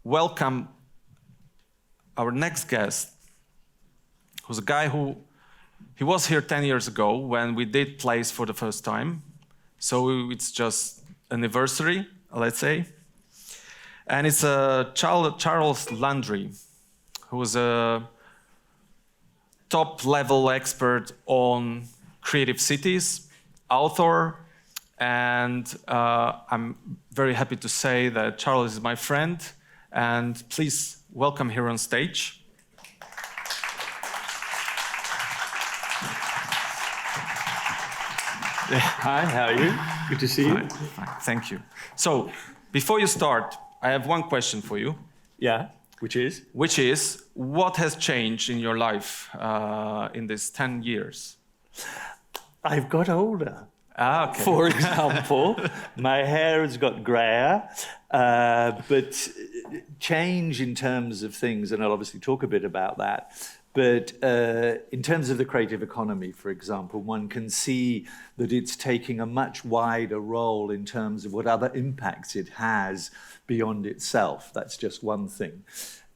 welcome our next guest, who's a guy he was here 10 years ago when we did plays for the first time. So it's just anniversary, let's say. And it's Charles Landry, who is a top-level expert on creative cities, author, and I'm very happy to say that Charles is my friend, and please welcome here on stage. Hi, how are you? Good to see you. Fine. Thank you. So, before you start, I have one question for you. Yeah, which is? Which is, what has changed in your life in these 10 years? I've got older. Okay. For example, my hair has got grayer, but change in terms of things, and I'll obviously talk a bit about that, but in terms of the creative economy, for example, one can see that it's taking a much wider role in terms of what other impacts it has beyond itself. That's just one thing.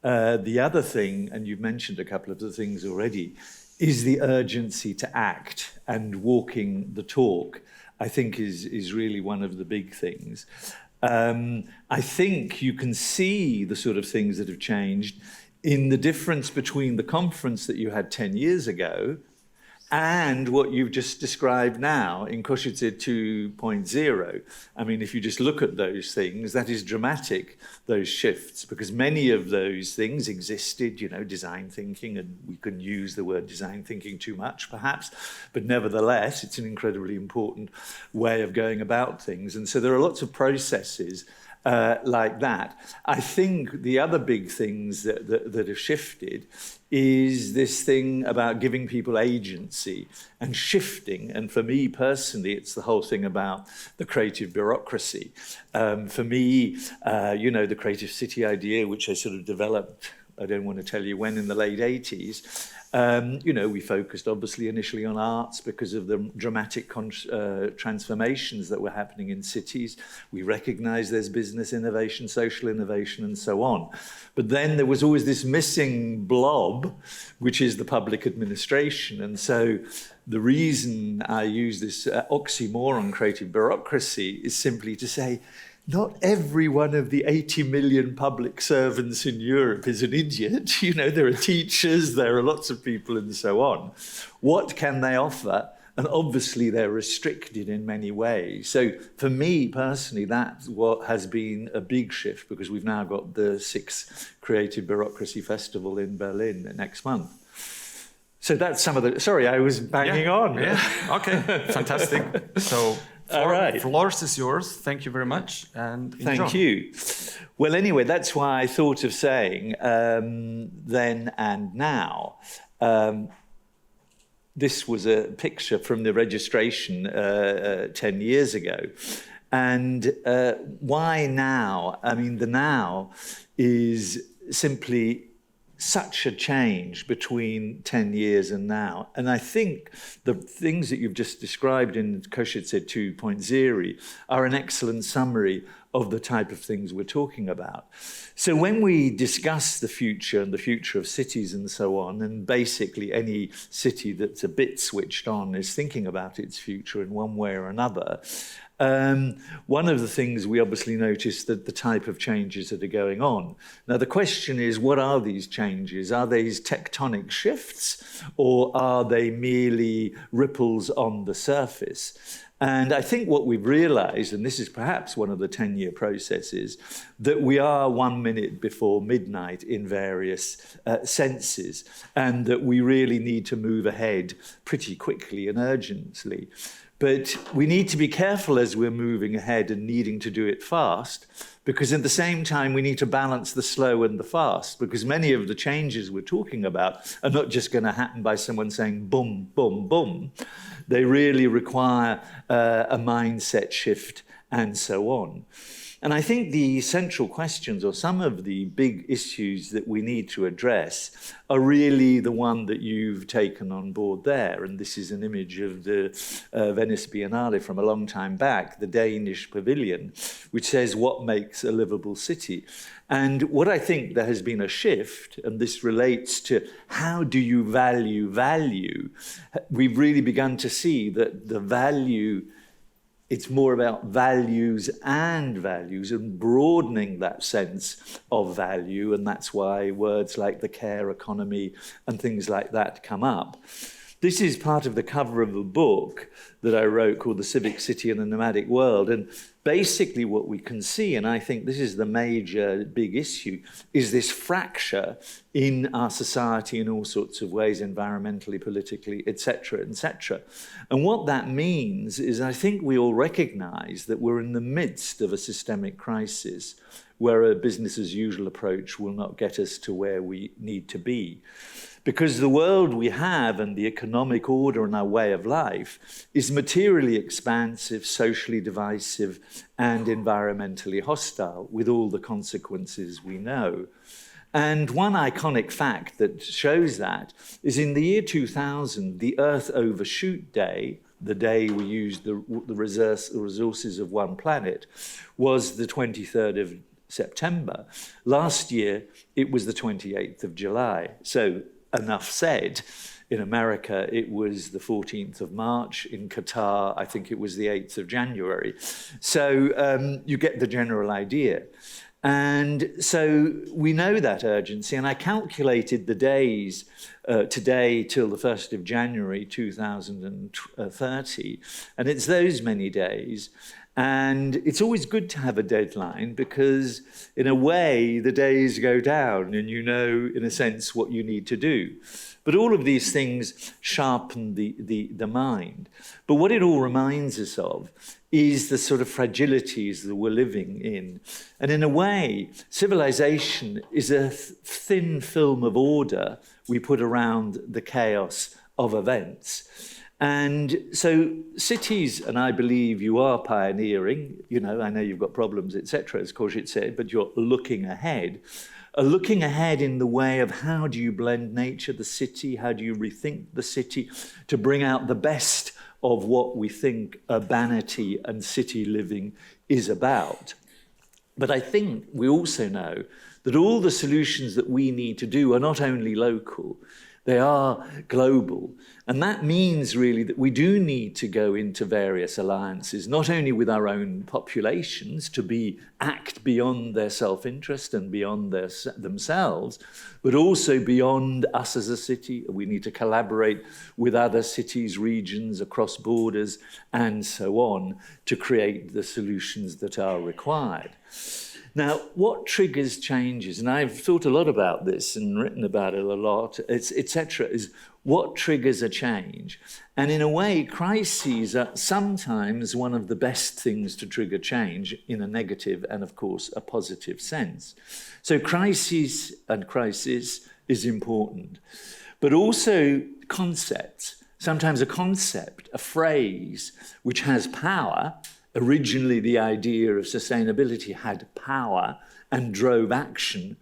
The other thing, and you've mentioned a couple of the things already, is the urgency to act, and walking the talk, I think is really one of the big things. I think you can see the sort of things that have changed in the difference between the conference that you had 10 years ago and what you've just described now in Košice 2.0. I mean, if you just look at those things, that is dramatic, those shifts, because many of those things existed, you know, design thinking, and we can use the word design thinking too much, perhaps, but nevertheless, it's an incredibly important way of going about things. And so there are lots of processes like that. I think the other big things that have shifted is this thing about giving people agency and shifting. And for me personally, it's the whole thing about the creative bureaucracy. For me, you know, the creative city idea, which I sort of developed, I don't want to tell you when, in the late 80s. You know, we focused obviously initially on arts because of the dramatic transformations that were happening in cities. We recognise there's business innovation, social innovation, and so on. But then there was always this missing blob, which is the public administration. And so the reason I use this oxymoron, creative bureaucracy, is simply to say, not every one of the 80 million public servants in Europe is an idiot. You know, there are teachers, there are lots of people and so on. What can they offer? And obviously they're restricted in many ways. So for me personally, that's what has been a big shift, because we've now got the 6th Creative Bureaucracy Festival in Berlin next month. So that's some of the, sorry, I was banging on. Yeah, okay, fantastic. So, all right. Floors is yours. Thank you very much, and enjoy. Thank you. Well, anyway, that's why I thought of saying then and now. This was a picture from the registration 10 years ago. And why now? I mean, the now is simply such a change between 10 years and now. And I think the things that you've just described in Košice 2.0 are an excellent summary of the type of things we're talking about. So when we discuss the future and the future of cities and so on, and basically any city that's a bit switched on is thinking about its future in one way or another, one of the things we obviously notice that the type of changes that are going on. Now, the question is, what are these changes? Are these tectonic shifts, or are they merely ripples on the surface? And I think what we've realized, and this is perhaps one of the 10-year processes, that we are 1 minute before midnight in various senses, and that we really need to move ahead pretty quickly and urgently. But we need to be careful as we're moving ahead and needing to do it fast, because at the same time we need to balance the slow and the fast, because many of the changes we're talking about are not just going to happen by someone saying boom, boom, boom. They really require a mindset shift and so on. And I think the central questions, or some of the big issues that we need to address, are really the one that you've taken on board there. And this is an image of the Venice Biennale from a long time back, the Danish pavilion, which says, what makes a livable city? And what I think there has been a shift, and this relates to how do you value? We've really begun to see that the value, it's more about values and broadening that sense of value. And that's why words like the care economy and things like that come up. This is part of the cover of a book that I wrote called The Civic City and the Nomadic World. And basically what we can see, and I think this is the major big issue, is this fracture in our society in all sorts of ways, environmentally, politically, etc., etc. And what that means is I think we all recognize that we're in the midst of a systemic crisis where a business as usual approach will not get us to where we need to be. Because the world we have and the economic order and our way of life is materially expansive, socially divisive, and environmentally hostile, with all the consequences we know. And one iconic fact that shows that is in the year 2000, the Earth Overshoot Day, the day we used the resources of one planet, was the 23rd of September. Last year, it was the 28th of July. So, enough said. In America, it was the 14th of March. In Qatar, I think it was the 8th of January. So you get the general idea. And so we know that urgency. And I calculated the days today till the 1st of January 2030. And it's those many days. And it's always good to have a deadline because, in a way, the days go down and you know, in a sense, what you need to do. But all of these things sharpen the mind. But what it all reminds us of is the sort of fragilities that we're living in. And in a way, civilization is a thin film of order we put around the chaos of events. And so cities, and I believe you are pioneering, you know, I know you've got problems, etc., as Košice said, but you're looking ahead. Looking ahead in the way of how do you blend nature, the city, how do you rethink the city to bring out the best of what we think urbanity and city living is about. But I think we also know that all the solutions that we need to do are not only local, they are global. And that means really that we do need to go into various alliances, not only with our own populations to act beyond their self-interest and beyond themselves, but also beyond us as a city. We need to collaborate with other cities, regions, across borders, and so on, to create the solutions that are required. Now, what triggers changes, and I've thought a lot about this and written about it a lot, etc., is what triggers a change? And in a way, crises are sometimes one of the best things to trigger change in a negative and, of course, a positive sense. So crisis is important, but also concepts. Sometimes a concept, a phrase, which has power. Originally, the idea of sustainability had power and drove action.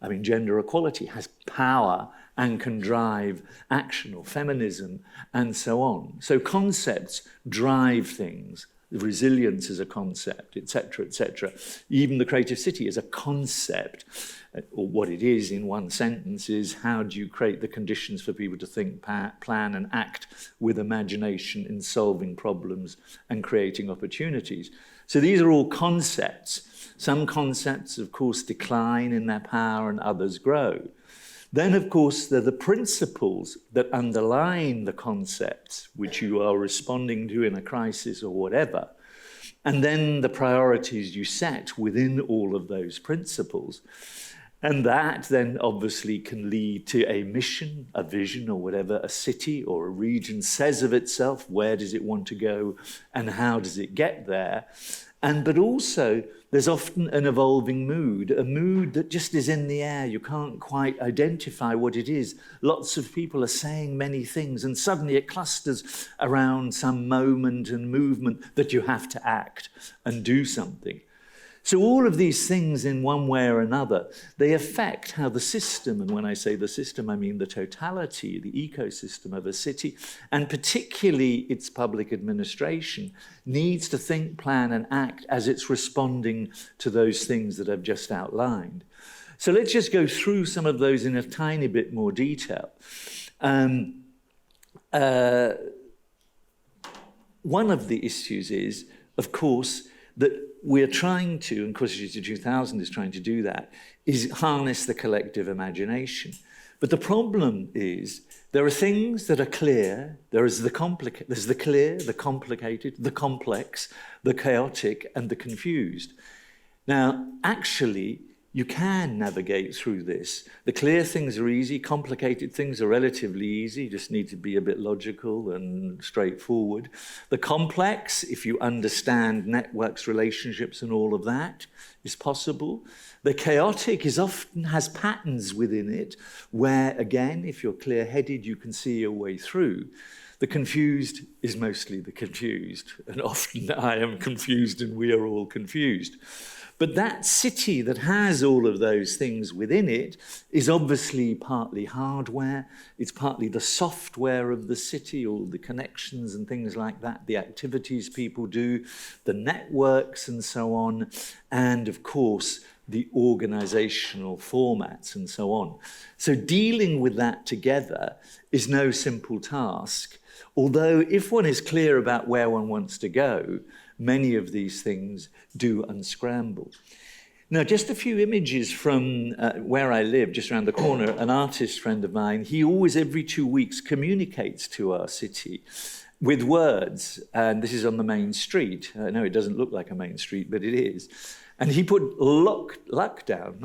I mean, gender equality has power and can drive action, or feminism, and so on. So concepts drive things. Resilience is a concept, etc., etc. Even the creative city is a concept. Or what it is in one sentence is, how do you create the conditions for people to think, plan and act with imagination in solving problems and creating opportunities? So these are all concepts. Some concepts, of course, decline in their power and others grow. Then, of course, there are the principles that underline the concepts which you are responding to in a crisis or whatever. And then the priorities you set within all of those principles. And that then obviously can lead to a mission, a vision, or whatever a city or a region says of itself. Where does it want to go and how does it get there? But also there's often an evolving mood, a mood that just is in the air. You can't quite identify what it is. Lots of people are saying many things and suddenly it clusters around some moment and movement that you have to act and do something. So all of these things in one way or another, they affect how the system, and when I say the system, I mean the totality, the ecosystem of a city, and particularly its public administration, needs to think, plan, and act as it's responding to those things that I've just outlined. So let's just go through some of those in a tiny bit more detail. One of the issues is, of course, that we're trying to, and Košice 2000 is trying to do that, is harness the collective imagination. But the problem is there are things that are clear. There's the clear, the complicated, the complex, the chaotic, and the confused. Now, actually, you can navigate through this. The clear things are easy, complicated things are relatively easy, you just need to be a bit logical and straightforward. The complex, if you understand networks, relationships, and all of that, is possible. The chaotic often has patterns within it, where, again, if you're clear-headed, you can see your way through. The confused is mostly the confused, and often I am confused and we are all confused. But that city that has all of those things within it is obviously partly hardware, it's partly the software of the city, all the connections and things like that, the activities people do, the networks and so on, and of course, the organizational formats and so on. So dealing with that together is no simple task, although if one is clear about where one wants to go, many of these things do unscramble. Now, just a few images from where I live, just around the corner, an artist friend of mine, he always every 2 weeks communicates to our city with words, and this is on the main street. I know it doesn't look like a main street, but it is. And he put luck down.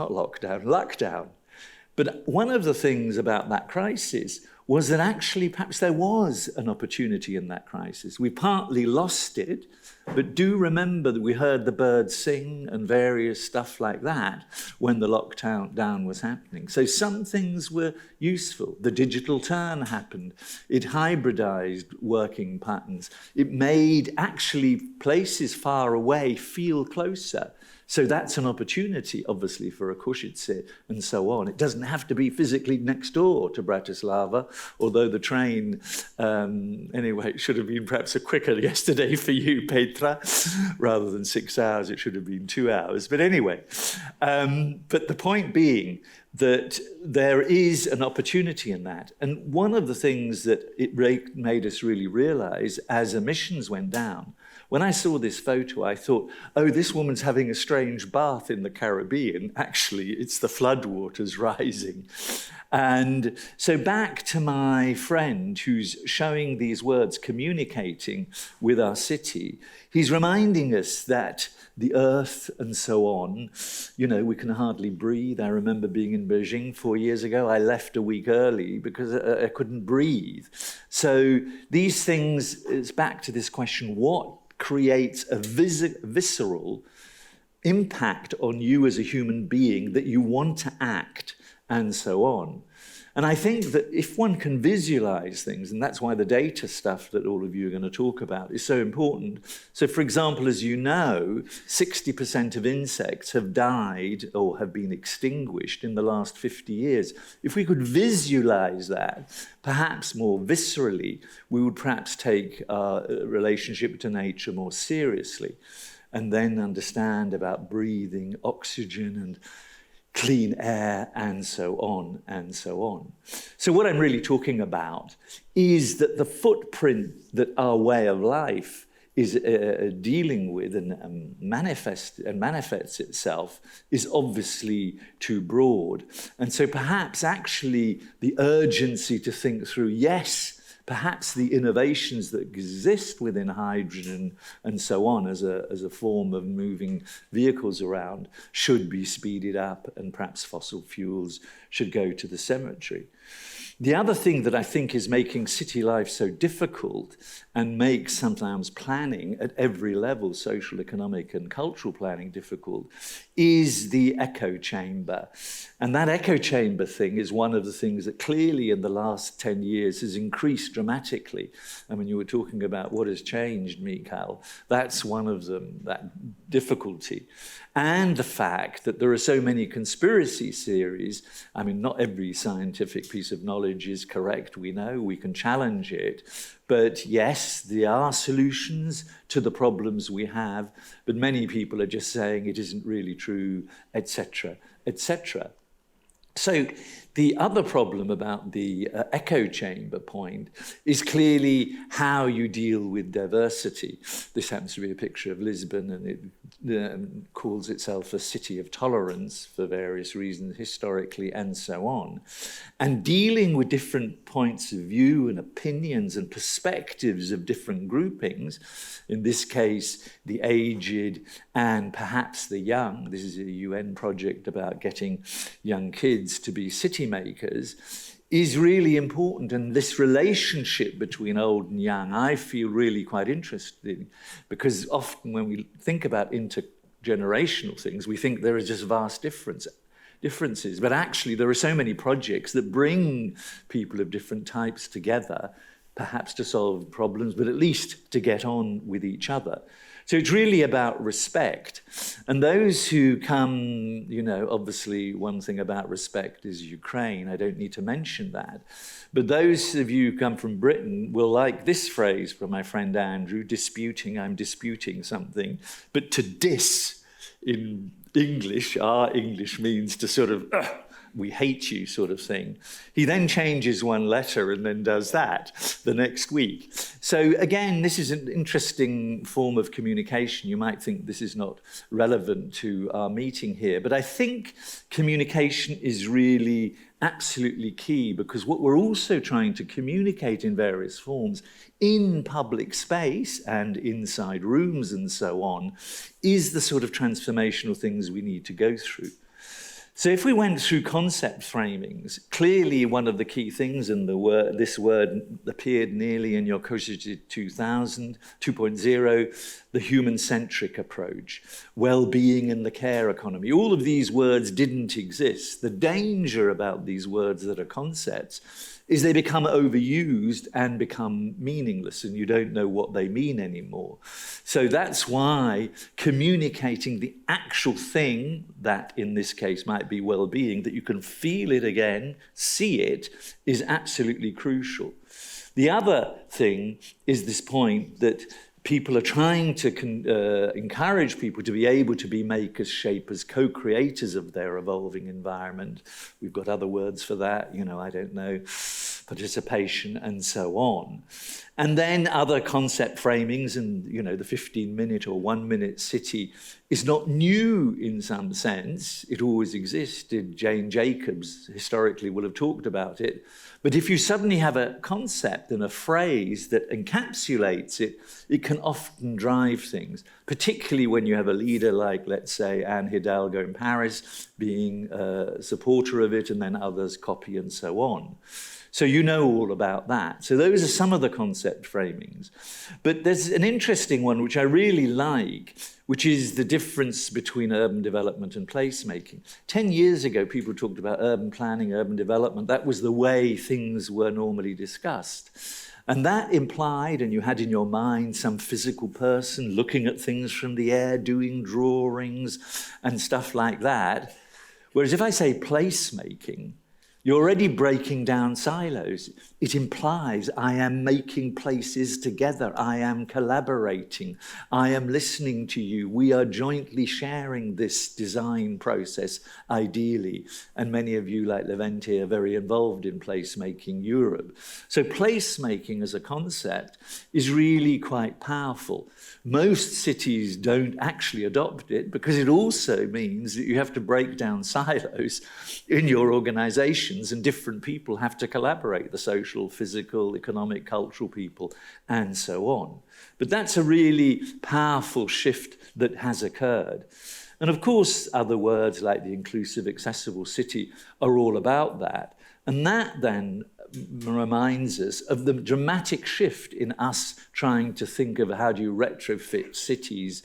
But one of the things about that crisis was that actually perhaps there was an opportunity in that crisis. We partly lost it, but do remember that we heard the birds sing and various stuff like that when the lockdown was happening. So some things were useful. The digital turn happened. It hybridized working patterns. It made actually places far away feel closer. So that's an opportunity, obviously, for a Košice and so on. It doesn't have to be physically next door to Bratislava, although the train, anyway, it should have been perhaps quicker yesterday for you, Petra. Rather than 6 hours, it should have been 2 hours. But anyway, but the point being that there is an opportunity in that. And one of the things that it made us really realize as emissions went down, when I saw this photo, I thought, oh, this woman's having a strange bath in the Caribbean. Actually, it's the floodwaters rising. And so back to my friend who's showing these words, communicating with our city, he's reminding us that the earth and so on, you know, we can hardly breathe. I remember being in Beijing 4 years ago. I left a week early because I couldn't breathe. So these things, it's back to this question, what creates a visceral impact on you as a human being that you want to act and so on. And I think that if one can visualize things, and that's why the data stuff that all of you are going to talk about is so important. So, for example, as you know, 60% of insects have died or have been extinguished in the last 50 years. If we could visualize that, perhaps more viscerally, we would perhaps take our relationship to nature more seriously, and then understand about breathing, oxygen, and clean air, and so on, and so on. So what I'm really talking about is that the footprint that our way of life is dealing with and manifests itself is obviously too broad. And so perhaps actually the urgency to think through, yes, perhaps the innovations that exist within hydrogen and so on as a form of moving vehicles around should be speeded up, and perhaps fossil fuels should go to the cemetery. The other thing that I think is making city life so difficult and makes sometimes planning at every level, social, economic and cultural planning, difficult, is the echo chamber. And that echo chamber thing is one of the things that clearly in the last 10 years has increased dramatically. I mean, you were talking about what has changed, Mikhail. That's one of them, that difficulty. And the fact that there are so many conspiracy theories. I mean, not every scientific piece of knowledge is correct, we know, we can challenge it. But yes, there are solutions to the problems we have, but many people are just saying it isn't really true, etc., etc. So the other problem about the echo chamber point is clearly how you deal with diversity. This happens to be a picture of Lisbon, and it calls itself a city of tolerance for various reasons, historically and so on. And dealing with different points of view and opinions and perspectives of different groupings, in this case, the aged and perhaps the young. This is a UN project about getting young kids to be city makers, is really important. And this relationship between old and young, I feel really quite interesting, because often when we think about intergenerational things, we think there are just vast differences. But actually, there are so many projects that bring people of different types together, perhaps to solve problems, but at least to get on with each other. So it's really about respect. And those who come, obviously one thing about respect is Ukraine. I don't need to mention that. But those of you who come from Britain will like this phrase from my friend Andrew, I'm disputing something. But to dis in English, our English means to sort of, we hate you sort of thing. He then changes one letter and then does that the next week. So again, this is an interesting form of communication. You might think this is not relevant to our meeting here, but I think communication is really absolutely key, because what we're also trying to communicate in various forms in public space and inside rooms and so on is the sort of transformational things we need to go through. So if we went through concept framings, clearly one of the key things, and this word appeared nearly in your Košice 2.0, the human-centric approach, well-being in the care economy. All of these words didn't exist. The danger about these words that are concepts is they become overused and become meaningless, and you don't know what they mean anymore. So that's why communicating the actual thing, that in this case might be well-being, that you can feel it again, see it, is absolutely crucial. The other thing is this point that people are trying to encourage people to be able to be makers, shapers, co-creators of their evolving environment. We've got other words for that, I don't know, participation and so on. And then other concept framings, and the 15-minute or 1-minute city is not new in some sense. It always existed. Jane Jacobs historically will have talked about it. But if you suddenly have a concept and a phrase that encapsulates it, it can often drive things, particularly when you have a leader like, let's say, Anne Hidalgo in Paris being a supporter of it, and then others copy and so on. So you know all about that. So those are some of the concept framings. But there's an interesting one which I really like, which is the difference between urban development and placemaking. 10 years ago, people talked about urban planning, urban development. That was the way things were normally discussed. And that implied, and you had in your mind some physical person looking at things from the air, doing drawings and stuff like that. Whereas if I say placemaking, you're already breaking down silos. It implies I am making places together. I am collaborating. I am listening to you. We are jointly sharing this design process, ideally. And many of you, like Levente, are very involved in placemaking Europe. So placemaking as a concept is really quite powerful. Most cities don't actually adopt it because it also means that you have to break down silos in your organization. conditions, and different people have to collaborate, the social, physical, economic, cultural people, and so on. But that's a really powerful shift that has occurred. And of course, other words like the inclusive, accessible city are all about that. And that then reminds us of the dramatic shift in us trying to think of how do you retrofit cities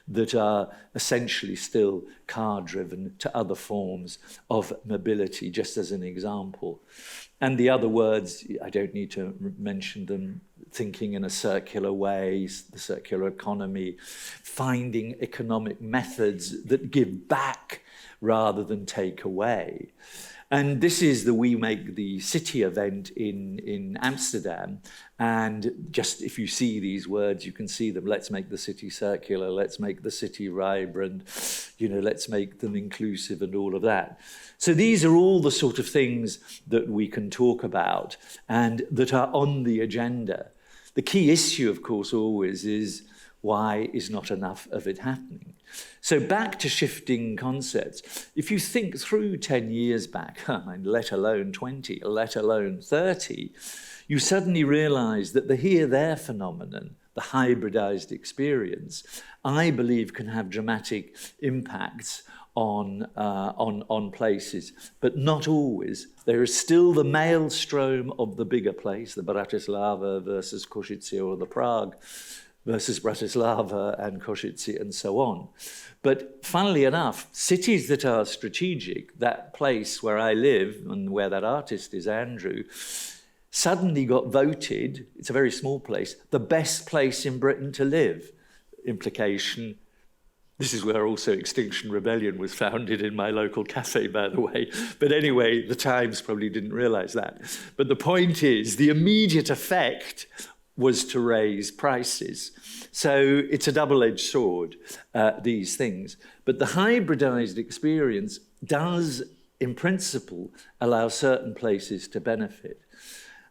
that are essentially still car-driven to other forms of mobility, just as an example. And the other words, I don't need to mention them, thinking in a circular way, the circular economy, finding economic methods that give back rather than take away. And this is the We Make the City event in Amsterdam. And just if you see these words, you can see them. Let's make the city circular. Let's make the city vibrant. Let's make them inclusive and all of that. So these are all the sort of things that we can talk about and that are on the agenda. The key issue, of course, always is why is not enough of it happening? So back to shifting concepts. If you think through 10 years back, let alone 20, let alone 30, you suddenly realize that the here-there phenomenon, the hybridized experience, I believe can have dramatic impacts on places, but not always. There is still the maelstrom of the bigger place, the Bratislava versus Košice, or the Prague versus Bratislava and Košice, and so on. But funnily enough, cities that are strategic, that place where I live and where that artist is, Andrew, suddenly got voted, it's a very small place, the best place in Britain to live. Implication, this is where also Extinction Rebellion was founded, in my local cafe, by the way. But anyway, the Times probably didn't realize that. But the point is, the immediate effect was to raise prices. So it's a double-edged sword, these things. But the hybridized experience does, in principle, allow certain places to benefit.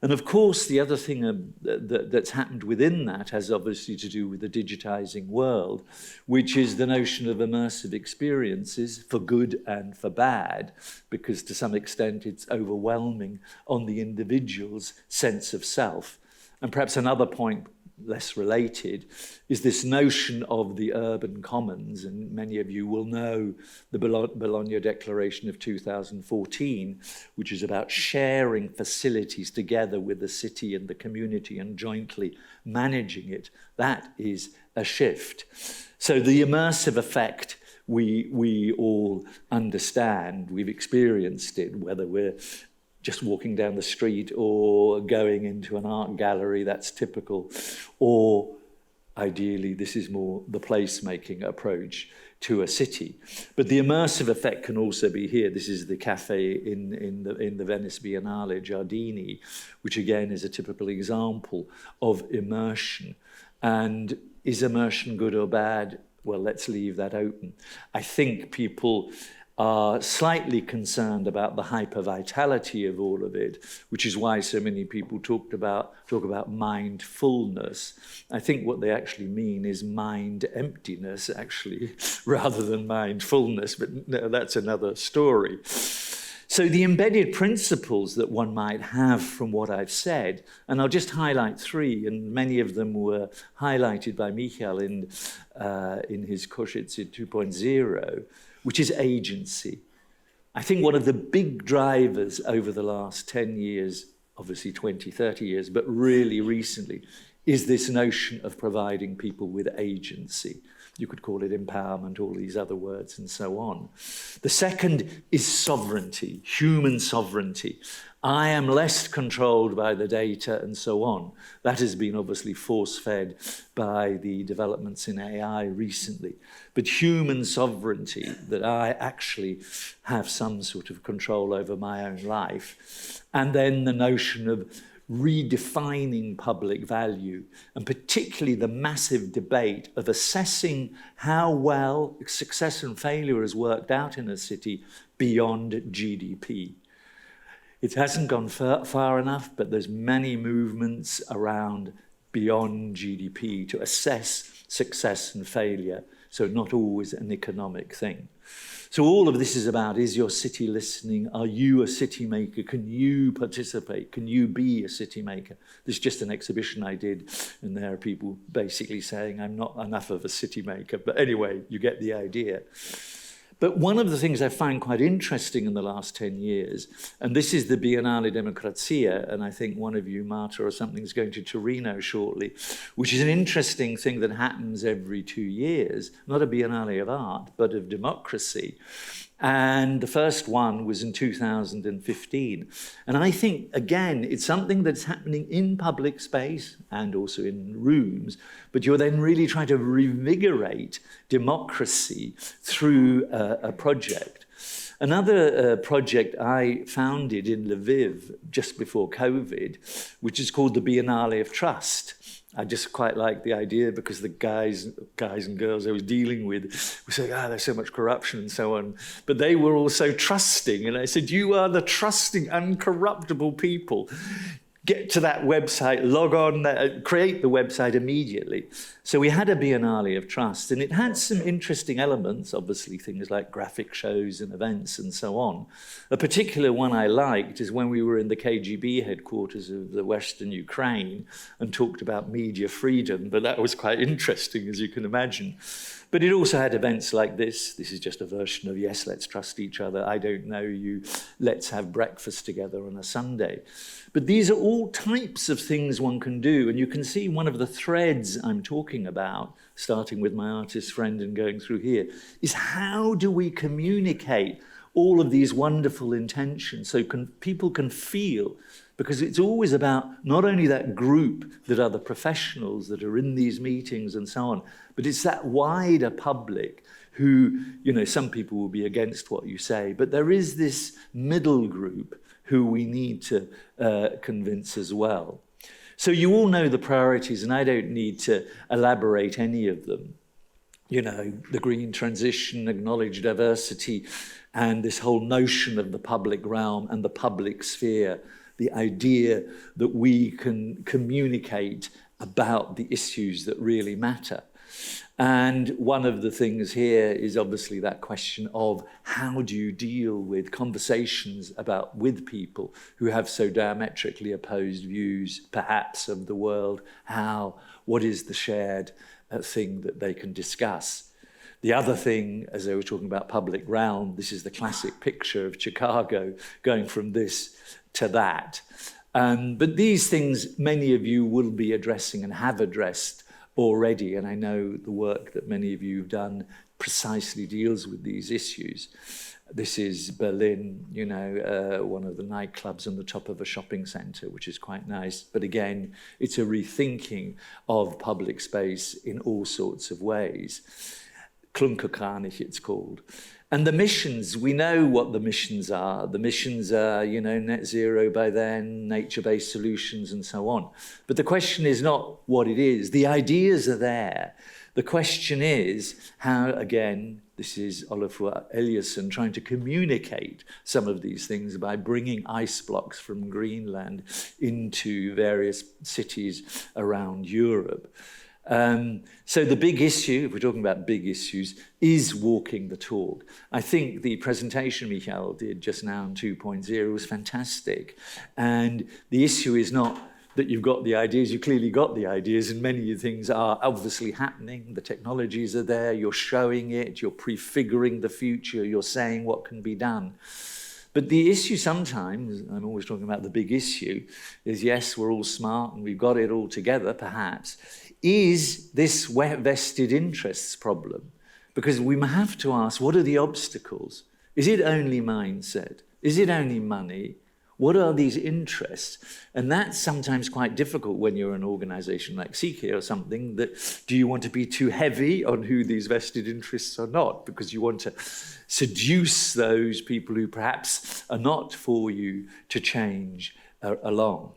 And of course, the other thing that's happened within that has obviously to do with the digitizing world, which is the notion of immersive experiences for good and for bad, because to some extent it's overwhelming on the individual's sense of self. And perhaps another point, less related, is this notion of the urban commons. And many of you will know the Bologna Declaration of 2014, which is about sharing facilities together with the city and the community and jointly managing it. That is a shift. So the immersive effect we all understand, we've experienced it, whether we're just walking down the street or going into an art gallery, that's typical. Or ideally, this is more the placemaking approach to a city. But the immersive effect can also be here. This is the cafe in the Venice Biennale, Giardini, which again is a typical example of immersion. And is immersion good or bad? Well, let's leave that open. I think people are slightly concerned about the hypervitality of all of it, which is why so many people talk about mindfulness. I think what they actually mean is mind emptiness, actually, rather than mindfulness, but no, that's another story. So the embedded principles that one might have from what I've said, and I'll just highlight three, and many of them were highlighted by Michael in his Košice 2.0, which is agency. I think one of the big drivers over the last 10 years, obviously 20, 30 years, but really recently, is this notion of providing people with agency. You could call it empowerment, all these other words, and so on. The second is sovereignty, human sovereignty. I am less controlled by the data and so on. That has been obviously force-fed by the developments in AI recently. But human sovereignty, that I actually have some sort of control over my own life. And then the notion of redefining public value, and particularly the massive debate of assessing how well success and failure has worked out in a city beyond GDP. It hasn't gone far enough, but there's many movements around beyond GDP to assess success and failure. So not always an economic thing. So all of this is about, is your city listening? Are you a city maker? Can you participate? Can you be a city maker? There's just an exhibition I did, and there are people basically saying, I'm not enough of a city maker. But anyway, you get the idea. But one of the things I find quite interesting in the last 10 years, and this is the Biennale Democrazia, and I think one of you, Marta or something, is going to Torino shortly, which is an interesting thing that happens every 2 years, not a Biennale of art, but of democracy. And the first one was in 2015. And I think, again, it's something that's happening in public space and also in rooms, but you're then really trying to revigorate democracy through a project. Another project I founded in Lviv just before COVID, which is called the Biennale of Trust. I just quite like the idea because the guys and girls I was dealing with were saying, there's so much corruption and so on. But they were also trusting. And I said, you are the trusting, uncorruptible people. Get to that website, log on, create the website immediately. So we had a Biennale of Trust, and it had some interesting elements, obviously things like graphic shows and events and so on. A particular one I liked is when we were in the KGB headquarters of the Western Ukraine and talked about media freedom, but that was quite interesting, as you can imagine. But it also had events like this. This is just a version of, yes, let's trust each other. I don't know you. Let's have breakfast together on a Sunday. But these are all types of things one can do. And you can see one of the threads I'm talking about, starting with my artist friend and going through here, is how do we communicate all of these wonderful intentions so people can feel, because it's always about not only that group that are the professionals that are in these meetings and so on, but it's that wider public who, some people will be against what you say, but there is this middle group who we need to convince as well. So you all know the priorities, and I don't need to elaborate any of them. The green transition, acknowledge diversity, and this whole notion of the public realm and the public sphere, the idea that we can communicate about the issues that really matter. And one of the things here is obviously that question of how do you deal with conversations with people who have so diametrically opposed views, perhaps, of the world. What is the shared thing that they can discuss? The other thing, as they were talking about public realm, this is the classic picture of Chicago going from this to that. But these things many of you will be addressing and have addressed already, and I know the work that many of you have done precisely deals with these issues. This is Berlin, one of the nightclubs on the top of a shopping centre, which is quite nice. But again, it's a rethinking of public space in all sorts of ways. Klunkerkranich, it's called. And the missions, we know what the missions are. The missions are, net zero by then, nature-based solutions and so on. But the question is not what it is. The ideas are there. The question is how, again, this is Olafur Eliasson trying to communicate some of these things by bringing ice blocks from Greenland into various cities around Europe. So the big issue, if we're talking about big issues, is walking the talk. I think the presentation Michael did just now in 2.0 was fantastic. And the issue is not that you've got the ideas, you clearly got the ideas, and many things are obviously happening. The technologies are there, you're showing it, you're prefiguring the future, you're saying what can be done. But the issue sometimes, I'm always talking about the big issue, is yes, we're all smart and we've got it all together, perhaps, is this vested interests problem. Because we have to ask, what are the obstacles? Is it only mindset? Is it only money? What are these interests? And that's sometimes quite difficult when you're an organization like CK or something, that do you want to be too heavy on who these vested interests are not? Because you want to seduce those people who perhaps are not for you to change along.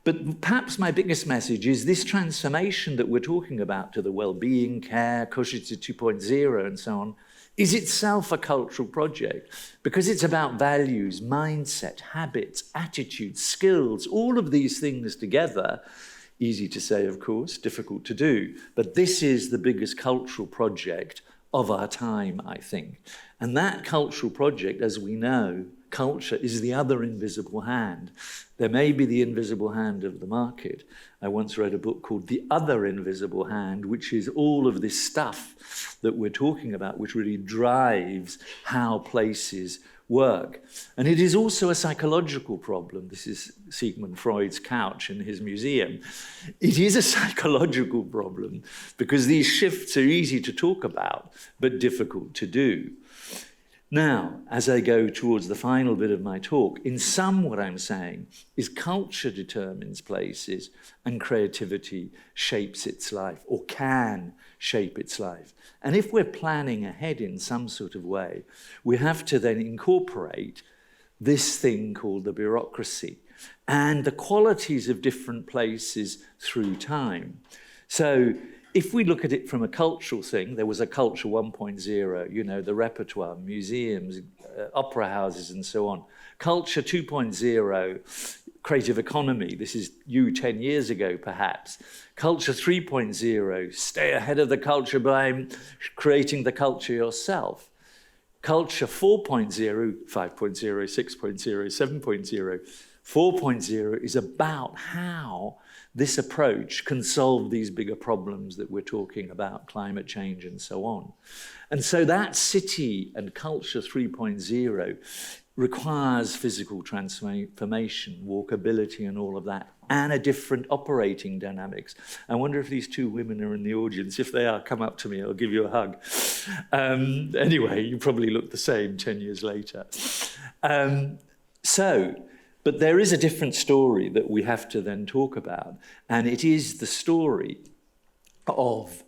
But perhaps my biggest message is this transformation that we're talking about to the well-being, care, Košice 2.0 and so on, is itself a cultural project because it's about values, mindset, habits, attitudes, skills, all of these things together. Easy to say, of course, difficult to do. But this is the biggest cultural project of our time, I think. And that cultural project, as we know, culture is the other invisible hand. There may be the invisible hand of the market. I once wrote a book called The Other Invisible Hand, which is all of this stuff that we're talking about, which really drives how places work. And it is also a psychological problem. This is Sigmund Freud's couch in his museum. It is a psychological problem because these shifts are easy to talk about, but difficult to do. Now, as I go towards the final bit of my talk, in sum, what I'm saying is culture determines places and creativity shapes its life, or can shape its life. And if we're planning ahead in some sort of way, we have to then incorporate this thing called the bureaucracy and the qualities of different places through time. So if we look at it from a cultural thing, there was a culture 1.0, you know, the repertoire, museums, opera houses and so on. Culture 2.0, creative economy, this is you 10 years ago perhaps. Culture 3.0, stay ahead of the culture by creating the culture yourself. Culture 4.0, 5.0, 6.0, 7.0, 4.0 is about how this approach can solve these bigger problems that we're talking about, climate change and so on. And so that city and culture 3.0 requires physical transformation, walkability and all of that, and a different operating dynamics. I wonder if these two women are in the audience. If they are, come up to me, I'll give you a hug. Anyway, you probably look the same 10 years later. But there is a different story that we have to then talk about, and it is the story of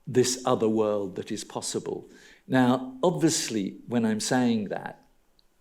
this other world that is possible. Now, obviously, when I'm saying that,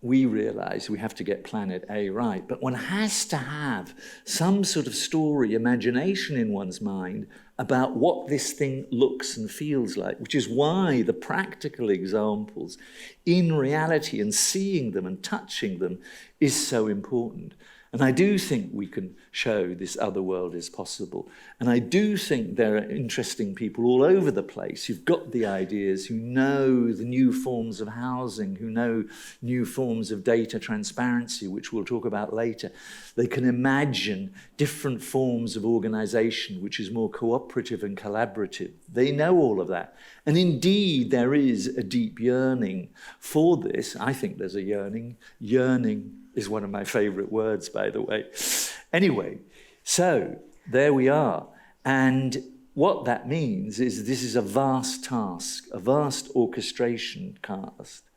we realize we have to get planet A right, but one has to have some sort of story, imagination in one's mind about what this thing looks and feels like, which is why the practical examples in reality and seeing them and touching them is so important. And I do think we can show this other world is possible. And I do think there are interesting people all over the place who've got the ideas, who know the new forms of housing, who know new forms of data transparency, which we'll talk about later. They can imagine different forms of organization, which is more cooperative and collaborative. They know all of that. And indeed, there is a deep yearning for this. I think there's a yearning. Yearning is one of my favorite words, by the way. Anyway, so there we are. And what that means is this is a vast task, a vast orchestration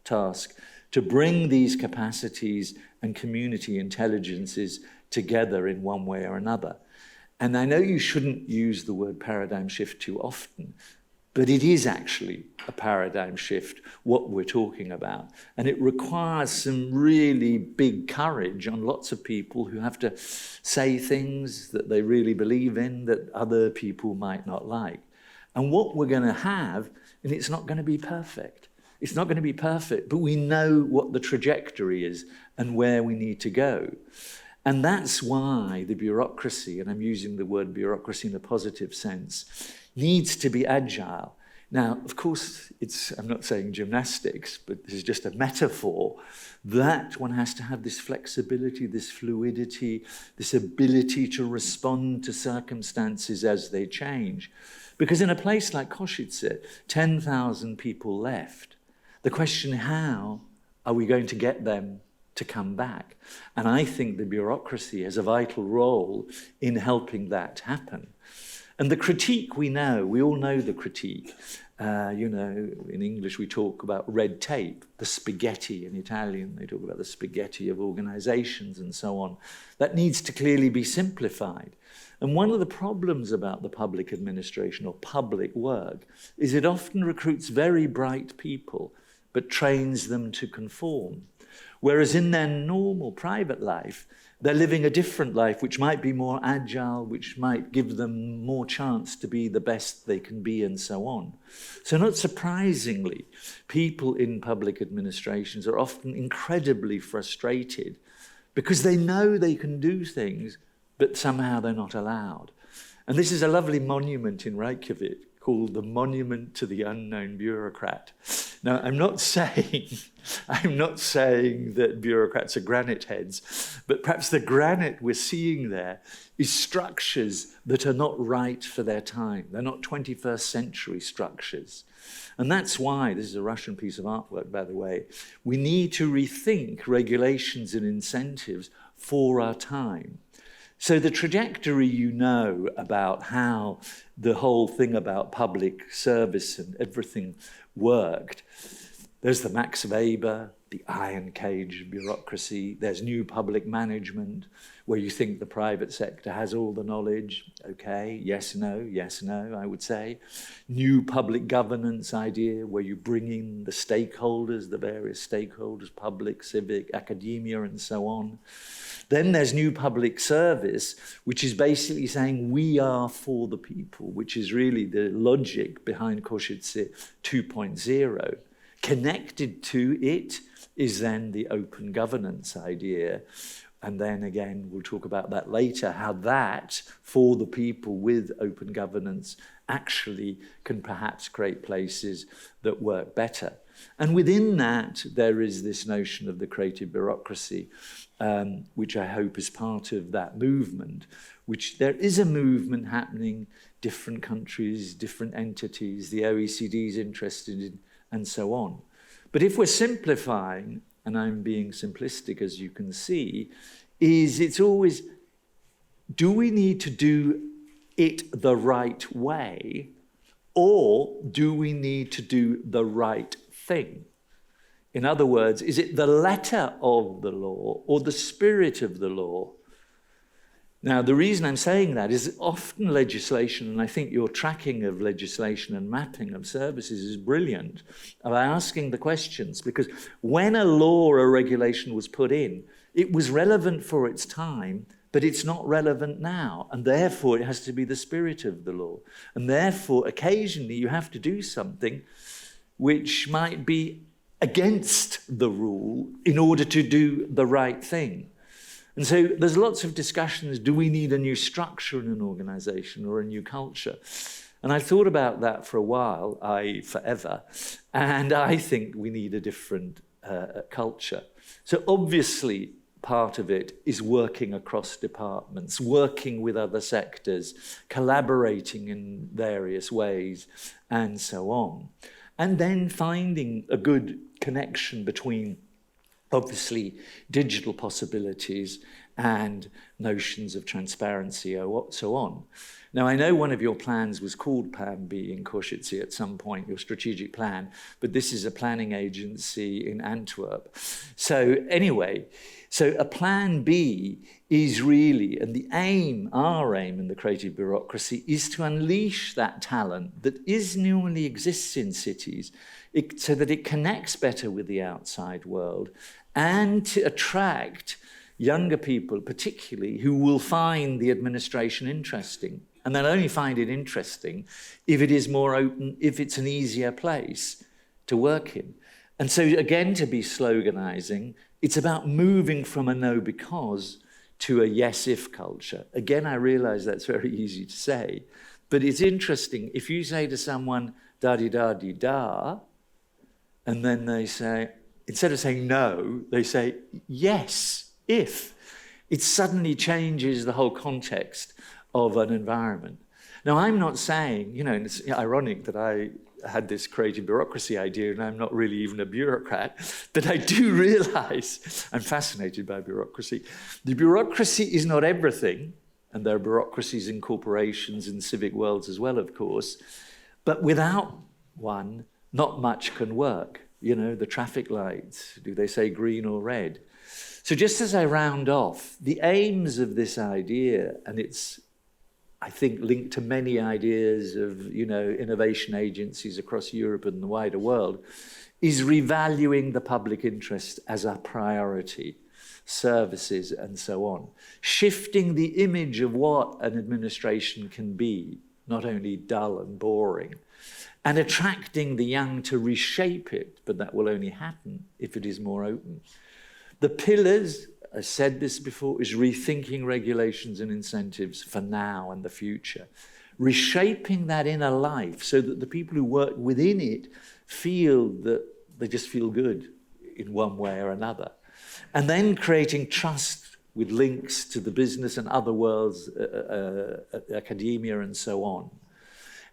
task to bring these capacities and community intelligences together in one way or another. And I know you shouldn't use the word paradigm shift too often, but it is actually a paradigm shift, what we're talking about. And it requires some really big courage on lots of people who have to say things that they really believe in that other people might not like. And what we're going to have, and it's not going to be perfect. It's not going to be perfect, but we know what the trajectory is and where we need to go. And that's why the bureaucracy, and I'm using the word bureaucracy in a positive sense, needs to be agile. Now, of course, I'm not saying gymnastics, but this is just a metaphor that one has to have this flexibility, this fluidity, this ability to respond to circumstances as they change. Because in a place like Košice, 10,000 people left. The question, how are we going to get them to come back? And I think the bureaucracy has a vital role in helping that happen. And the critique we all know the critique. In English we talk about red tape, the spaghetti. In Italian they talk about the spaghetti of organizations and so on. That needs to clearly be simplified. And one of the problems about the public administration or public work is it often recruits very bright people, but trains them to conform. Whereas in their normal private life, they're living a different life, which might be more agile, which might give them more chance to be the best they can be, and so on. So not surprisingly, people in public administrations are often incredibly frustrated because they know they can do things, but somehow they're not allowed. And this is a lovely monument in Reykjavik called The Monument to the Unknown Bureaucrat. Now, I'm not saying that bureaucrats are granite heads, but perhaps the granite we're seeing there is structures that are not right for their time. They're not 21st century structures. And that's why, this is a Russian piece of artwork, by the way, we need to rethink regulations and incentives for our time. So the trajectory you know about how the whole thing about public service and everything worked. There's the Max Weber, the iron cage bureaucracy. There's new public management, where you think the private sector has all the knowledge. Okay, yes, no, I would say. New public governance idea, where you bring in the stakeholders, the various stakeholders, public, civic, academia, and so on. Then there's new public service, which is basically saying we are for the people, which is really the logic behind Košice 2.0. Connected to it is then the open governance idea. And then again, we'll talk about that later, how that, for the people with open governance, actually can perhaps create places that work better. And within that, there is this notion of the creative bureaucracy, which I hope is part of that movement, which there is a movement happening, different countries, different entities, the OECD is interested in, and so on. But if we're simplifying, and I'm being simplistic as you can see, is it's always, do we need to do it the right way, or do we need to do the right thing? In other words, is it the letter of the law or the spirit of the law? Now, the reason I'm saying that is often legislation, and I think your tracking of legislation and mapping of services is brilliant, of asking the questions, because when a law or a regulation was put in, it was relevant for its time, but it's not relevant now, and therefore it has to be the spirit of the law. And therefore, occasionally you have to do something which might be against the rule in order to do the right thing. And so there's lots of discussions, do we need a new structure in an organization or a new culture? And I thought about that for a while, forever, and I think we need a different culture. So obviously part of it is working across departments, working with other sectors, collaborating in various ways, and so on. And then finding a good connection between, obviously, digital possibilities and notions of transparency or so on. Now, I know one of your plans was called Plan B in Košice at some point, your strategic plan, but this is a planning agency in Antwerp. So anyway, so a Plan B is really, and the aim, our aim in the creative bureaucracy, is to unleash that talent that normally exists in cities so that it connects better with the outside world, and to attract younger people, particularly, who will find the administration interesting. And they'll only find it interesting if it is more open, if it's an easier place to work in. And so, again, to be sloganizing, it's about moving from a no because to a yes if culture. Again, I realize that's very easy to say, but it's interesting. If you say to someone, da-di-da-di-da, and then they say, instead of saying no, they say yes if, it suddenly changes the whole context of an environment. Now, I'm not saying, and it's ironic that I had this creative bureaucracy idea and I'm not really even a bureaucrat, but I do realize I'm fascinated by bureaucracy. The bureaucracy is not everything, and there are bureaucracies in corporations and civic worlds as well, of course, but without one, not much can work. The traffic lights, do they say green or red? So just as I round off, the aims of this idea, and it's, I think, linked to many ideas of, innovation agencies across Europe and the wider world, is revaluing the public interest as a priority, services and so on. Shifting the image of what an administration can be, not only dull and boring, and attracting the young to reshape it, but that will only happen if it is more open. The pillars, I said this before, is rethinking regulations and incentives for now and the future. reshaping that inner life so that the people who work within it feel that they just feel good in one way or another. And then creating trust with links to the business and other worlds, academia and so on.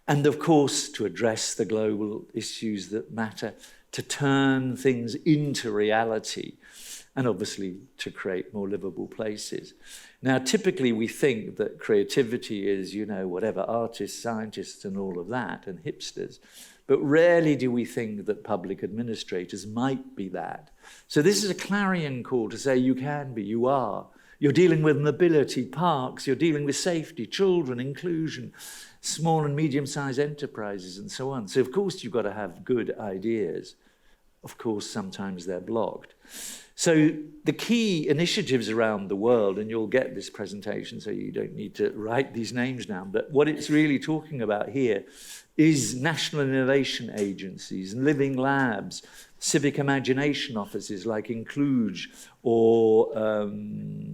And of course, to address the global issues that matter, to turn things into reality, and obviously to create more livable places. Now, typically we think that creativity is, you know, whatever, artists, scientists and all of that, and hipsters. But rarely do we think that public administrators might be that. So this is a clarion call to say you can be, you are. You're dealing with mobility, parks, you're dealing with safety, children, inclusion, small and medium-sized enterprises and so on. So of course you've got to have good ideas. Of course, sometimes they're blocked. So the key initiatives around the world, and you'll get this presentation so you don't need to write these names down, but what it's really talking about here is national innovation agencies, living labs, civic imagination offices like in Cluj or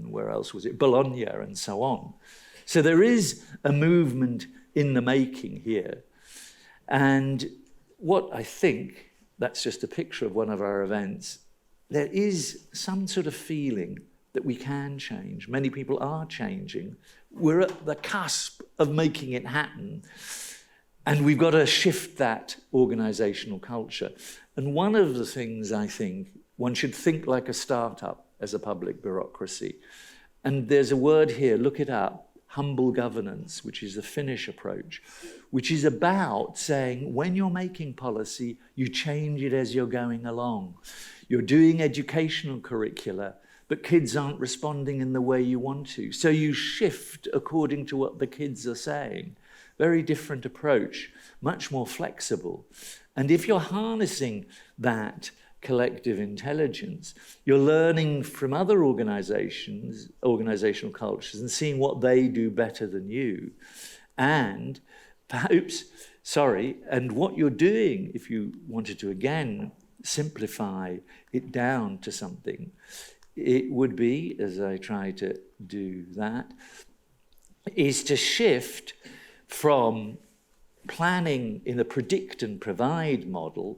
where else was it, Bologna and so on. So there is a movement in the making here. And what I think, that's just a picture of one of our events, there is some sort of feeling that we can change. Many people are changing. We're at the cusp of making it happen. And we've got to shift that organizational culture. And one of the things I think, one should think like a startup as a public bureaucracy. And there's a word here, look it up, humble governance, which is the Finnish approach, which is about saying when you're making policy, you change it as you're going along. You're doing educational curricula, but kids aren't responding in the way you want to. So you shift according to what the kids are saying. Very different approach, much more flexible. And if you're harnessing that collective intelligence, you're learning from other organizations, organizational cultures, and seeing what they do better than you. And and what you're doing, if you wanted to again simplify it down to something, it would be, as I try to do that, is to shift from planning in a predict and provide model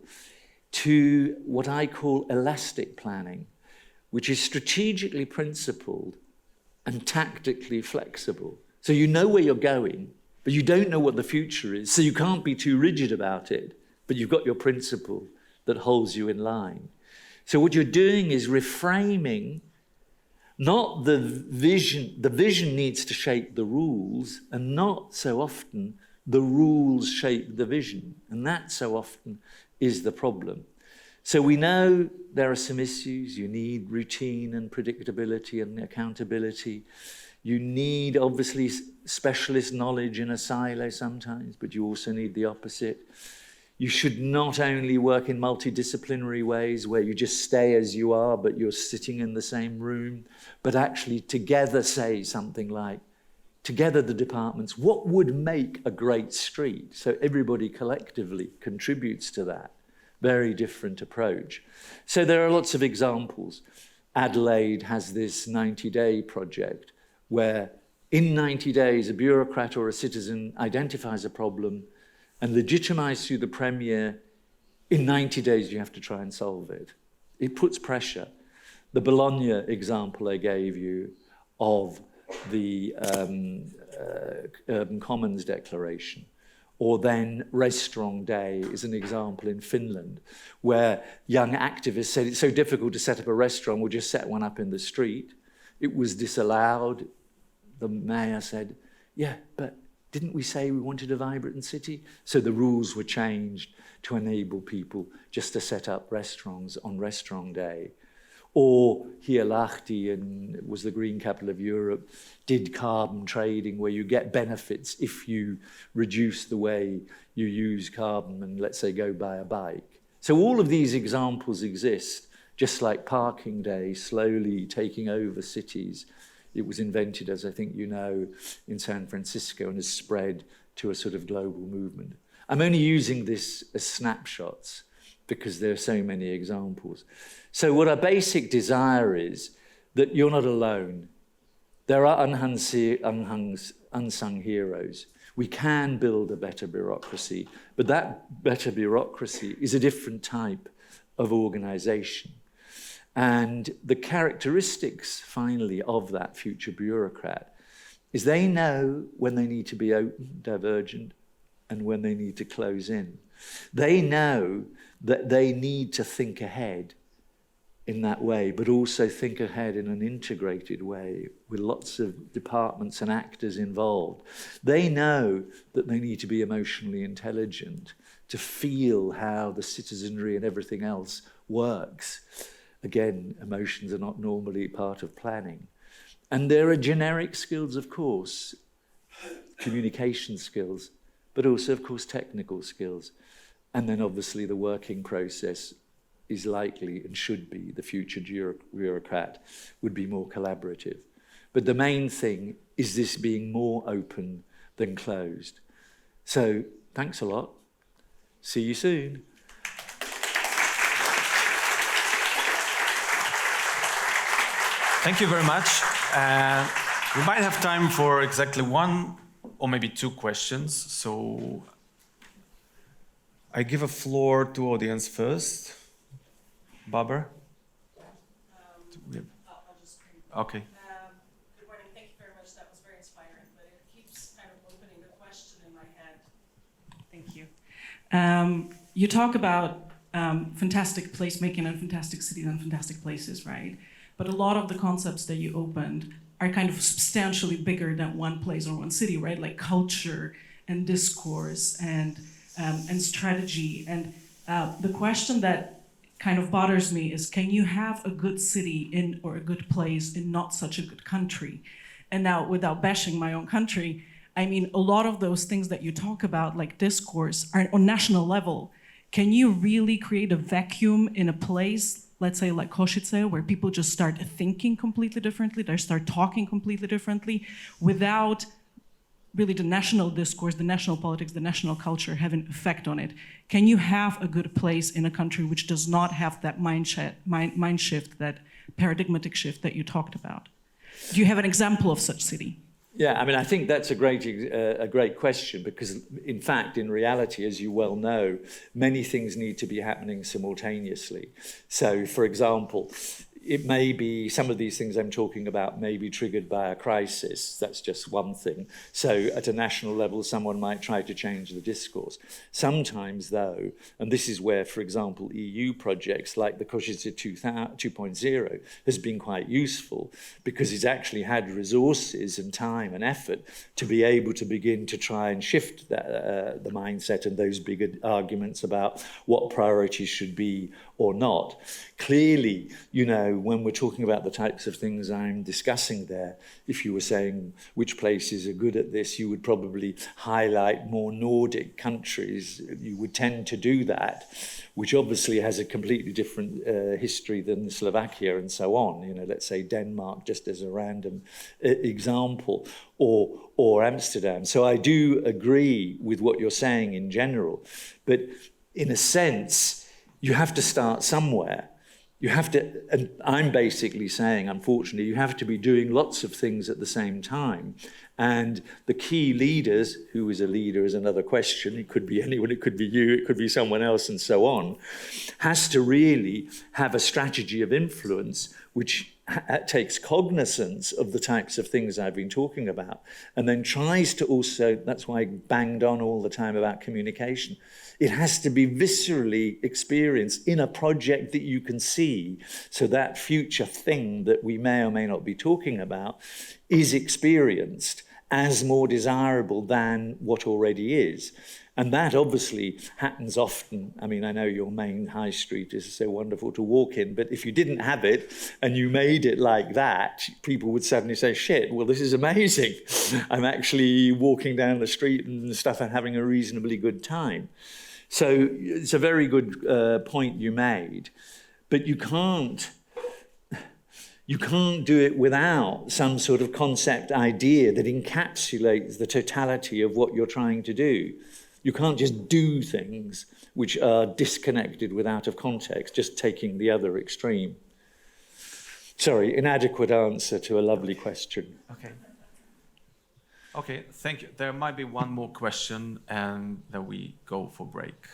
to what I call elastic planning, which is strategically principled and tactically flexible. So you know where you're going, but you don't know what the future is, so you can't be too rigid about it, but you've got your principle that holds you in line. So what you're doing is reframing not the vision. The vision needs to shape the rules, and not so often the rules shape the vision. And that so often is the problem. So we know there are some issues. You need routine and predictability and accountability. You need, obviously, specialist knowledge in a silo sometimes, but you also need the opposite. You should not only work in multidisciplinary ways where you just stay as you are, but you're sitting in the same room, but actually together say something like, together the departments, what would make a great street? So everybody collectively contributes to that. Very different approach. So there are lots of examples. Adelaide has this 90-day project where in 90 days a bureaucrat or a citizen identifies a problem and legitimised through the Premier, in 90 days you have to try and solve it. It puts pressure. The Bologna example I gave you of the Urban Commons Declaration, or then Restaurant Day is an example in Finland, where young activists said it's so difficult to set up a restaurant, we'll just set one up in the street. It was disallowed. The mayor said, yeah, but didn't we say we wanted a vibrant city? So the rules were changed to enable people just to set up restaurants on Restaurant Day. Or here, Lahti, and was the green capital of Europe, did carbon trading where you get benefits if you reduce the way you use carbon and, let's say, go buy a bike. So all of these examples exist, just like Parking Day slowly taking over cities. It was invented, as I think you know, in San Francisco and has spread to a sort of global movement. I'm only using this as snapshots because there are so many examples. So what our basic desire is that you're not alone. There are unsung heroes. We can build a better bureaucracy, but that better bureaucracy is a different type of organisation. And the characteristics, finally, of that future bureaucrat is they know when they need to be open, divergent, and when they need to close in. They know that they need to think ahead in that way, but also think ahead in an integrated way with lots of departments and actors involved. They know that they need to be emotionally intelligent to feel how the citizenry and everything else works. Again, emotions are not normally part of planning. And there are generic skills, of course, communication skills, but also, of course, technical skills. And then obviously the working process is likely and should be, the future bureaucrat would be more collaborative. But the main thing is this being more open than closed. So thanks a lot. See you soon. Thank you very much. We might have time for exactly one or maybe two questions. So I give a floor to audience first. Baber? I'll just Okay. good morning. Thank you very much. That was very inspiring, but it keeps kind of opening the question in my head. Thank you. You talk about fantastic placemaking and fantastic cities and fantastic places, right? But a lot of the concepts that you opened are kind of substantially bigger than one place or one city, right? Like culture and discourse and strategy. And the question that kind of bothers me is, can you have a good city in or a good place in not such a good country? And now, without bashing my own country, I mean, a lot of those things that you talk about, like discourse, are on national level. Can you really create a vacuum in a place, let's say like Košice, where people just start thinking completely differently, they start talking completely differently, without really the national discourse, the national politics, the national culture have an effect on it? Can you have a good place in a country which does not have that mind shift, that paradigmatic shift that you talked about? Do you have an example of such city? Yeah, I mean, I think that's a great question, because in fact, in reality, as you well know, many things need to be happening simultaneously. So, for example, it may be some of these things I'm talking about may be triggered by a crisis. That's just one thing. So at a national level, someone might try to change the discourse. Sometimes, though, and this is where, for example, EU projects like the Košice 2.0 has been quite useful, because it's actually had resources and time and effort to be able to begin to try and shift the mindset and those bigger arguments about what priorities should be or not. Clearly, you know, when we're talking about the types of things I'm discussing there, if you were saying which places are good at this, you would probably highlight more Nordic countries. You would tend to do that, which obviously has a completely different history than Slovakia and so on. You know, let's say Denmark, just as a random example, or Amsterdam. So I do agree with what you're saying in general, but in a sense, you have to start somewhere. You have to, and I'm basically saying, unfortunately, you have to be doing lots of things at the same time. And the key leaders, who is a leader is another question, it could be anyone, it could be you, it could be someone else, and so on, has to really have a strategy of influence which takes cognizance of the types of things I've been talking about, and then tries to also, that's why I banged on all the time about communication, it has to be viscerally experienced in a project that you can see, so that future thing that we may or may not be talking about is experienced as more desirable than what already is. And that obviously happens often. I mean, I know your main high street is so wonderful to walk in, but if you didn't have it and you made it like that, people would suddenly say, shit, well, this is amazing. I'm actually walking down the street and stuff and having a reasonably good time. So it's a very good point you made, but you can't do it without some sort of concept idea that encapsulates the totality of what you're trying to do. You can't just do things which are disconnected with out of context, just taking the other extreme. Sorry, inadequate answer to a lovely question. Okay. Okay, thank you. There might be one more question, and then we go for break.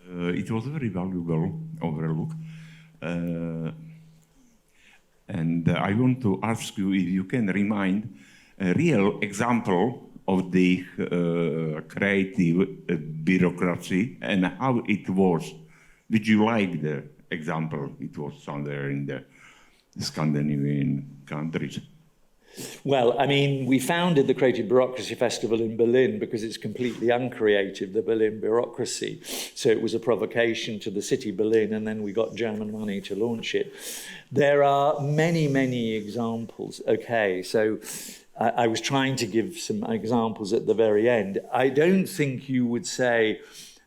It was very valuable overlook. And I want to ask you if you can remind a real example of the creative bureaucracy and how it was. Did you like the example? It was somewhere in the Scandinavian countries. Well, I mean, we founded the Creative Bureaucracy Festival in Berlin because it's completely uncreative, the Berlin bureaucracy. So it was a provocation to the city Berlin, and then we got German money to launch it. There are many, many examples. Okay, so I was trying to give some examples at the very end. I don't think you would say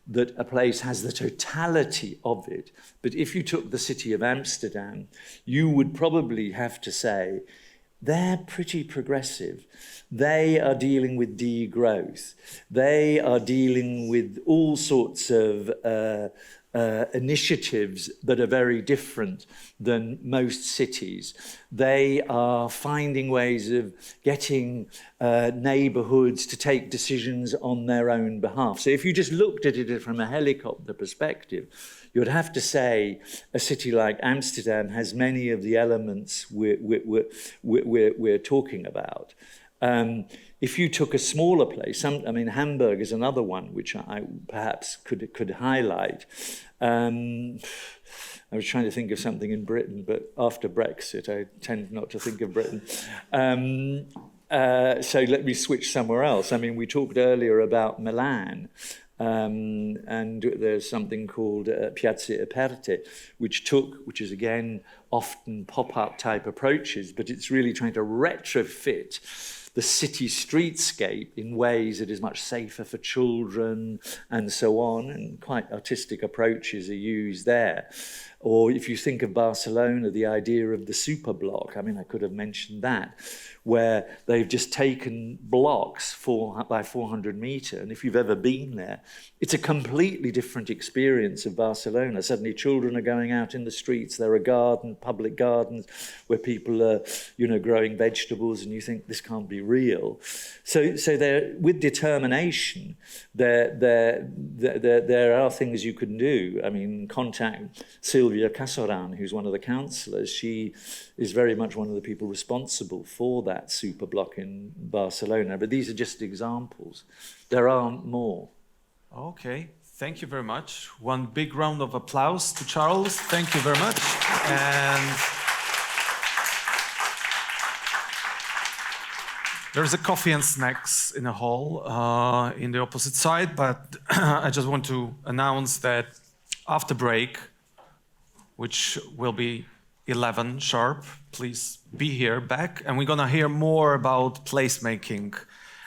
that a place has the totality of it, but if you took the city of Amsterdam, you would probably have to say, they're pretty progressive. They are dealing with degrowth. They are dealing with all sorts of initiatives that are very different than most cities. They are finding ways of getting neighbourhoods to take decisions on their own behalf. So if you just looked at it from a helicopter perspective, you'd have to say a city like Amsterdam has many of the elements we're talking about. If you took a smaller place, I mean, Hamburg is another one which I perhaps could highlight. I was trying to think of something in Britain, but after Brexit, I tend not to think of Britain. So let me switch somewhere else. I mean, we talked earlier about Milan. And there's something called Piazze Aperte, which is again often pop-up type approaches, but it's really trying to retrofit the city streetscape in ways that is much safer for children and so on, and quite artistic approaches are used there. Or if you think of Barcelona, the idea of the super block, I mean, I could have mentioned that, where they've just taken blocks by 400 metre. And if you've ever been there, it's a completely different experience of Barcelona. Suddenly children are going out in the streets. There are public gardens where people are, growing vegetables, and you think this can't be real. So there, with determination, there are things you can do. I mean, contact Silvia Casoran, who's one of the councillors. She is very much one of the people responsible for that super block in Barcelona. But these are just examples. There are more. Okay, thank you very much. One big round of applause to Charles. Thank you very much. And there's a coffee and snacks in the hall in the opposite side, but I just want to announce that after break, which will be 11 sharp, please be here back, and we're gonna hear more about placemaking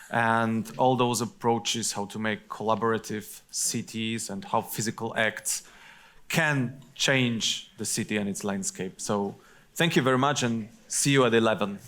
and all those approaches, how to make collaborative cities and how physical acts can change the city and its landscape. So thank you very much, and see you at 11.